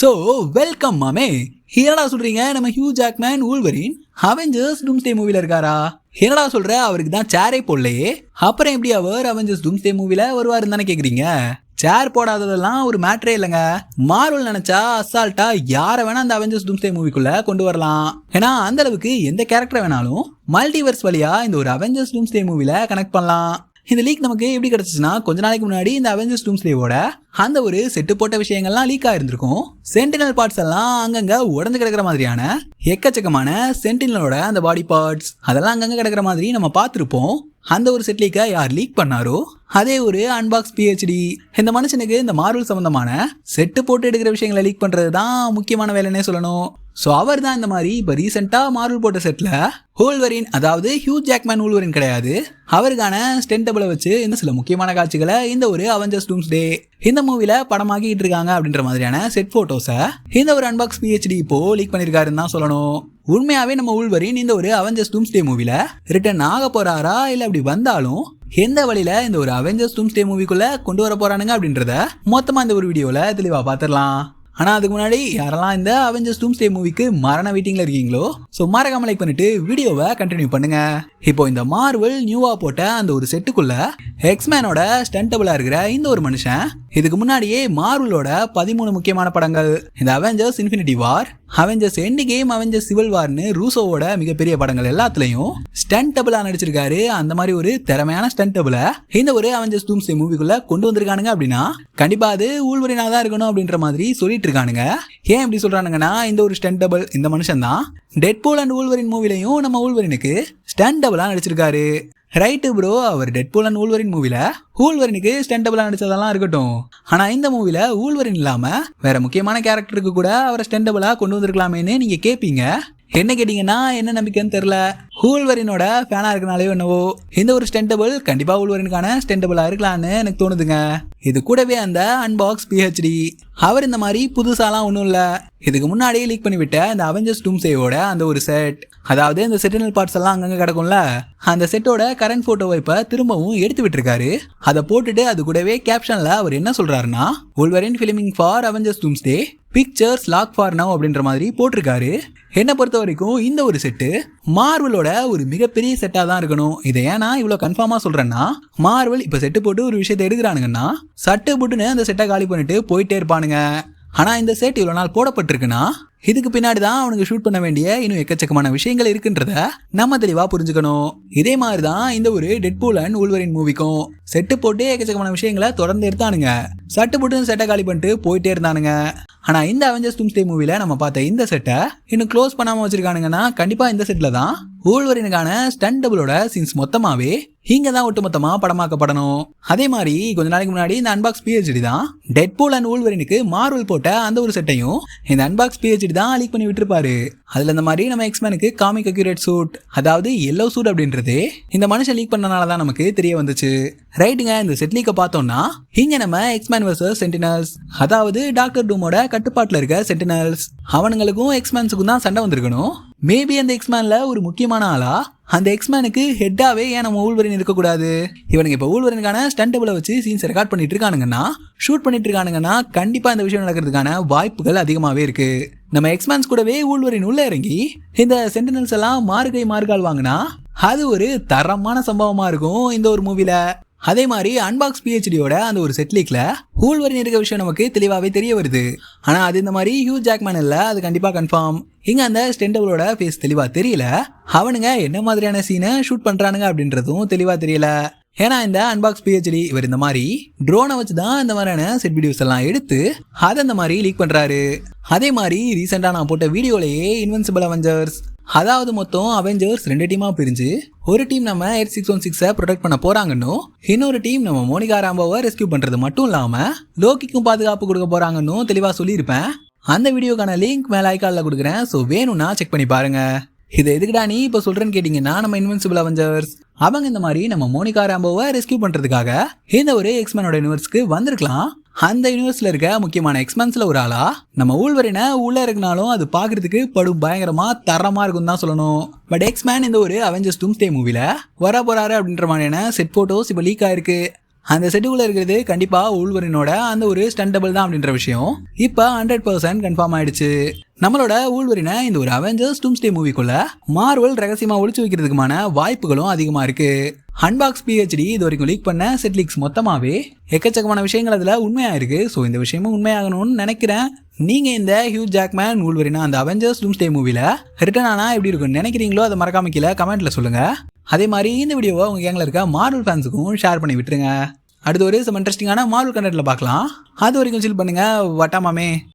So welcome மாமே. என்னடா சொல்றீங்க, நம்ம ஹியூ ஜாக்மேன் வூல்வரின் அவெஞ்சர்ஸ் டூம்ஸ்டே மூவில இருக்காரா? என்னடா சொல்ற, அவருக்கு தான் சேரே போடலையே, அப்புறம் எப்படி அவர் அவெஞ்சர்ஸ் டூம்ஸ்டே மூவில வருவாருன்னு தானே கேக்குறீங்க? சேர் போடாததெல்லாம் ஒரு மேட்டரே இல்லைங்க. மார்வல் நினைச்சா அசால்ட்டா யாரை வேணா அந்த அவெஞ்சர்ஸ் டூம்ஸ்டே மூவிக்குள்ள கொண்டு வரலாம். ஏன்னா அந்த அளவுக்கு எந்த கேரக்டர் வேணாலும் மல்டிவர்ஸ் வழியா இந்த ஒரு அவெஞ்சர்ஸ் டூம்ஸ்டே மூவில கனெக்ட் பண்ணலாம். இந்த லீக் நமக்கு எப்படி கிடைச்சிச்சுன்னா, கொஞ்ச நாளைக்கு முன்னாடி இந்த அவெஞ்சர்ஸ் டூம்ஸ்டேவோட அந்த ஒரு செட்டு போட்ட விஷயங்கள்லாம் லீக் ஆயிருந்திருக்கும். சென்டினல் பார்ட்ஸ் எல்லாம் அங்கங்க உடஞ்சு கிடக்கிற மாதிரியான எக்கச்சக்கமான சென்டினலோட அந்த பாடி பார்ட்ஸ் அதெல்லாம் அங்கங்க கிடக்கிற மாதிரி நம்ம பார்த்துருப்போம். அந்த ஒரு செட் லீக்கை யார் லீக் பண்ணாரோ அதே ஒரு அன்பாக்ஸ் PhD. இந்த மனுஷனுக்கு இந்த மார்வல் சம்பந்தமான செட்டு போட்டு எடுக்கிற விஷயங்களை லீக் பண்றது தான் முக்கியமான வேலைன்னே சொல்லணும். ஸோ அவர் தான் இந்த மாதிரி இப்போ ரீசெண்டாக மார்வல் போட்ட செட்டில் வூல்வரின், அதாவது ஹியூ ஜாக்மேன் வூல்வரின் கிடையாது, அவருக்கான ஸ்டென்டபிளை வச்சு இந்த சில முக்கியமான காட்சிகளை இந்த ஒரு அவெஞ்சர்ஸ் டூம்ஸ்டே இந்த மூவில படமாக்கிட்டு இருக்காங்க அப்படின்ற மாதிரியான செட் போட்டோஸை இந்த ஒரு அன்பாக்ஸ் PhD இப்போ லீக் பண்ணியிருக்காருன்னு தான் சொல்லணும். உண்மையாவே நம்ம வூல்வரின் இந்த ஒரு அவெஞ்சர்ஸ் டூம்ஸ்டே மூவில ரிட்டர்ன் ஆக போறாரா, இல்லை அப்படி வந்தாலும் எந்த வழியில இந்த ஒரு அவெஞ்சர்ஸ் டூம்ஸ்டே மூவிக்குள்ள கொண்டு வர போறானுங்க அப்படின்றத மொத்தமா இந்த ஒரு வீடியோல தெளிவா பார்த்துடலாம். ஆனால் அதுக்கு முன்னாடி யாரெல்லாம் இந்த அவெஞ்சர்ஸ் டூம்ஸ்டே மூவிக்கு மரண வெயிட்டிங்ல இருக்கீங்களோ, ஸோ மறக்காம லைக் பண்ணிட்டு வீடியோவை கண்டினியூ பண்ணுங்க. இப்போ இந்த மார்வல் நியூவா போட்ட அந்த ஒரு செட்டுக்குள்ள எக்ஸ்மேனோட ஸ்டண்டபிளா இருக்கிற இந்த ஒரு மனுஷன் இதுக்கு முன்னாடியே மார்வலோட 13 முக்கியமான படங்கள், இந்த Avengers Infinity War, Avengers Endgame, Avengers civil வார்னு ரூசோவோட மிகப்பெரிய படங்கள் எல்லாத்துலயும் ஸ்டண்டபிளா நடிச்சிருக்காரு. அந்த மாதிரி ஒரு திறமையான ஸ்டண்டபிளை இந்த ஒரு அவெஞ்சர்ஸ் டூம்ஸ்டே மூவிக்குள்ள கொண்டு வந்திருக்கானுங்க அப்படின்னா கண்டிப்பா அது வூல்வரினா தான் இருக்கணும் அப்படின்ற மாதிரி சொல்லிட்டு இருக்கானுங்க. ஏன் இப்படி சொல்றானுங்கன்னா, இந்த ஒரு ஸ்டண்டபிள் இந்த மனுஷன் தான் டெட்பூல் அண்ட் வூல்வரின் மூவிலையும் நம்ம வூல்வரினுக்கு ஸ்டண்டபிளா நடிச்சிருக்காரு. ரைட்டு ப்ரோ, அவர் டெட்பூல் அண்ட் வூல்வரின் மூவில வூல்வரினுக்கு ஸ்டண்டபிளா நடிச்சதெல்லாம் இருக்கட்டும், ஆனா இந்த மூவில வூல்வரின் இல்லாம வேற முக்கியமான கேரக்டருக்கு கூட அவரை ஸ்டண்டபிளா கொண்டு வந்திருக்கலாமேன்னு நீங்க கேட்பீங்க. என்ன கேட்டீங்கன்னா, என்ன நம்பிக்கைன்னு தெரியல, வூல்வரினோட ஃபேனா இருக்கனாலே என்னவோ இந்த ஒரு ஸ்டண்டபிள் கண்டிப்பா வூல்வரினுக்கான ஸ்டண்டபிளா இருக்கலான்னு எனக்கு தோணுதுங்க. இது கூடவே அந்த அன்பாக்ஸ் PhD அவர் இந்த மாதிரி புதுசாலாம் ஒன்றும் இல்லை, இதுக்கு முன்னாடியே லீக் பண்ணிவிட்ட இந்த அவெஞ்சர்ஸ் டூம்ஸ்டேவோட அந்த ஒரு செட், அதாவது இந்த செட்டினல் பார்ட்ஸ் எல்லாம் அங்கங்க கிடக்கும்ல, அந்த செட்டோட கரண்ட் போட்டோவை இப்ப திரும்பவும் எடுத்து விட்டுருக்காரு. அதை போட்டுட்டு அது கூடவே கேப்ஷன்ல அவர் என்ன சொல்றாருன்னா, Wolverine filming for Avengers Doomsday pictures lock for now அப்படின்ற மாதிரி போட்டிருக்காரு. என்னை பொறுத்த வரைக்கும் இந்த ஒரு செட்டு மார்வலோட ஒரு மிகப்பெரிய செட்டா தான் இருக்கணும். இதை ஏன்னா இவ்வளவு கன்ஃபார்மா சொல்றேன்னா, மார்வல் இப்ப செட்டு போட்டு ஒரு விஷயத்தை எடுக்கிறானுங்கன்னா சட்டு புட்டுன்னு அந்த செட்டை காலி பண்ணிட்டு போயிட்டே இருப்பானுங்க. ஆனா இந்த செட் இவ்வளவு நாள் போடப்பட்டிருக்குன்னா இதுக்கு பின்னாடி தான் அவனுக்கு ஷூட் பண்ண வேண்டிய இன்னும் எக்கச்சக்கமான விஷயங்கள் இருக்குன்றத நம்ம தெளிவா புரிஞ்சுக்கணும். இதே மாதிரி தான் இந்த ஒரு டெட்பூல் அண்ட் வூல்வரின் மூவிக்கும் செட்டு போட்டு எக்கச்சக்கமான விஷயங்களை தொடர்ந்து எடுத்தானுங்க, சட்டு போட்டு செட்டை காலி பண்ணிட்டு போயிட்டே இருந்தானுங்க. ஆனா இந்த அவெஞ்சர்ஸ் டூம்ஸ்டே மூவில நம்ம பார்த்த இந்த செட்டை இன்னும் க்ளோஸ் பண்ணாம வச்சிருக்கானுங்கன்னா கண்டிப்பா இந்த செட்ல தான் வூல்வரினுக்கான ஸ்டண்டபிளோட சீன்ஸ் மொத்தமாவே இங்க தான் ஒட்டுமொத்தமா படமாக்கப்படணும். அதே மாதிரி கொஞ்ச நாளைக்கு முன்னாடி இந்த அன்பாக்ஸ் PhD தான் டெட்பூல் அண்ட் வூல்வரினுக்கு மார்வல் போட்ட அந்த ஒரு செட்டையும் இந்த அன்பாக்ஸ் PhD தான் லீக் பண்ணி விட்டுருப்பாரு. அதுல இந்த மாதிரி நம்ம எக்ஸ்மேனுக்கு காமிக் அக்யூரேட் சூட், அதாவது எல்லோ சூட் அப்படின்றது இந்த மனுஷன் லீக் பண்ணனால தான் நமக்கு தெரிய வந்துச்சு. ரைட்டுங்க, இந்த செட் லீக்கை பார்த்தோம்னா இங்க நம்ம எக்ஸ்மேன் வர்சஸ் சென்டினல்ஸ், அதாவது டாக்டர் டூமோட கட்டுப்பாட்டுல இருக்க சென்டினல்ஸ் அவனுங்களுக்கும் எக்ஸ்மேன்ஸுக்கும் தான் சண்டை வந்திருக்கணும். மேபி அந்த எக்ஸ்மேன்ல ஒரு முக்கியமான ஆளா அந்த எக்ஸ்மேனுக்கு ஹெட்டாவே ஏன் நம்ம வூல்வரின் இருக்கக்கூடாது? இவனுக்கு இப்போ வூல்வரினுக்கான ஸ்டண்டபிளை வச்சு சீன்ஸ் ரெக்கார்ட் பண்ணிட்டு இருக்கானுங்கன்னா, ஷூட் பண்ணிட்டு இருக்கானுங்கன்னா கண்டிப்பா இந்த விஷயம் நடக்கிறதுக்கான வாய்ப்புகள் அதிகமாவே இருக்கு. நம்ம எக்ஸ்மேன்ஸ் கூடவே வூல்வரின் உள்ள இறங்கி இந்த சென்டினல்ஸ் எல்லாம் மாறுகை மாறுகால் வாங்கினா அது ஒரு தரமான சம்பவமா இருக்கும் இந்த ஒரு மூவில. அதே மாதிரி அன்பாக்ஸ் PhDயோட அந்த ஒரு செட் லீக்ல வூல்வரின் இருக்க விஷயம் நமக்கு தெளிவாவே தெரிய வருது. ஆனா அது இந்த மாதிரி ஹியூ ஜாக்மேன் இல்ல, அது கண்டிப்பா கன்ஃபார்ம். இங்க அந்த ஸ்டெண்டபிளோட ஃபேஸ் தெளிவா தெரியல, அவனுங்க என்ன மாதிரியான சீனை ஷூட் பண்றானுங்க அப்படின்றதும் தெளிவா தெரியல. ஏன்னா இந்த அன்பாக்ஸ் PhD இவர் இந்த மாதிரி ட்ரோனை வச்சுதான் இந்த மாதிரியான செட் வீடியோஸ் எல்லாம் எடுத்து அதை இந்த மாதிரி லீக் பண்றாரு. அதே மாதிரி ரீசெண்டா நான் போட்ட வீடியோலயே இன்வென்சிபிள் அவெஞ்சர்ஸ், அதாவது மொத்தம் அவெஞ்சர்ஸ் 2 டீமா பிரிஞ்சு ஒரு டீம் நம்ம 8616 ப்ரொடெக்ட் பண்ண போறாங்கன்னு, இன்னொரு டீம் நம்ம மோனிகா ராம்போவை ரெஸ்கியூ பண்றது மட்டும் இல்லாம லோக்கிக்கும் பாதுகாப்பு கொடுக்க போறாங்கன்னு தெளிவா சொல்லியிருப்பேன். அந்த வீடியோக்கான லிங்க் மேல ஐகான்ல கொடுக்குறேன், ஸோ வேணும்னா செக் பண்ணி பாருங்க. இதை எதுக்குடா நீ இப்போ சொல்றேன்னு கேட்டீங்கன்னா, நம்ம இன்வென்சிபிள் அவெஞ்சர்ஸ் அவங்க இந்த மாதிரி நம்ம மோனிகா ராம்போவை ரெஸ்கியூ பண்றதுக்காக இந்த ஒரு எக்ஸ்மேனோட யூனிவர்ஸ்க்கு வந்திருக்கலாம். அந்த யூனிவர்ஸ்ல இருக்க முக்கியமான எக்ஸ்மேன்ஸ்ல ஒரு ஆளா நம்ம வூல்வரினை உள்ள இருக்கனாலும் அது பாக்குறதுக்கு படும் பயங்கரமா தரமா இருக்கும் தான் சொல்லணும். பட் எக்ஸ்மேன் இந்த ஒரு அவெஞ்சர்ஸ் டூம்ஸ்டே மூவில வர போறாரு அப்படின்ற மாதிரியான செட் போட்டோஸ் இப்போ லீக் ஆயிருக்கு. அந்த செட்டுக்குள்ள இருக்கிறது கண்டிப்பா ஊழ்வரினோட அந்த ஒரு ஸ்டண்டபிள் தான் அப்படின்ற விஷயம் இப்ப 100% கன்ஃபார்ம் ஆயிடுச்சு. நம்மளோட ஊழ்வரினை இந்த ஒரு அவெஞ்சர்ஸ் டூம்ஸ்டே மூவிக்குள்ள மார்வல் ரகசியமா ஒளிச்சு வைக்கிறதுக்குமான வாய்ப்புகளும் அதிகமா இருக்கு. அன்பாக்ஸ் PhD இது வரைக்கும் லீக் பண்ண செட் லீக்ஸ் மொத்தமாவே எக்கச்சக்கமான விஷயங்கள் அதுல உண்மையா இருக்கு. ஸோ இந்த விஷயமும் உண்மையாகணும்னு நினைக்கிறேன். நீங்க இந்த ஹியூ ஜாக்மேன் ஊழ்வரினா அந்த அவெஞ்சர்ஸ் டூம்ஸ்டே மூவில ரிட்டர்ன் ஆனா எப்படி இருக்கும்னு நினைக்கிறீங்களோ அதை மறக்காம கீழே கமெண்ட்ல சொல்லுங்க. அதே மாதிரி இந்த வீடியோவை உங்க கேங்ல இருக்க மார்வல் ஃபேன்ஸுக்கும் ஷேர் பண்ணி விட்டுருங்க. அடுத்து ஒரு சம் இன்ட்ரெஸ்டிங்கான மார்வல் கண்டென்ட்ல பார்க்கலாம். அது வரைக்கும் சில் பண்ணுங்க. வட்டாமாமே.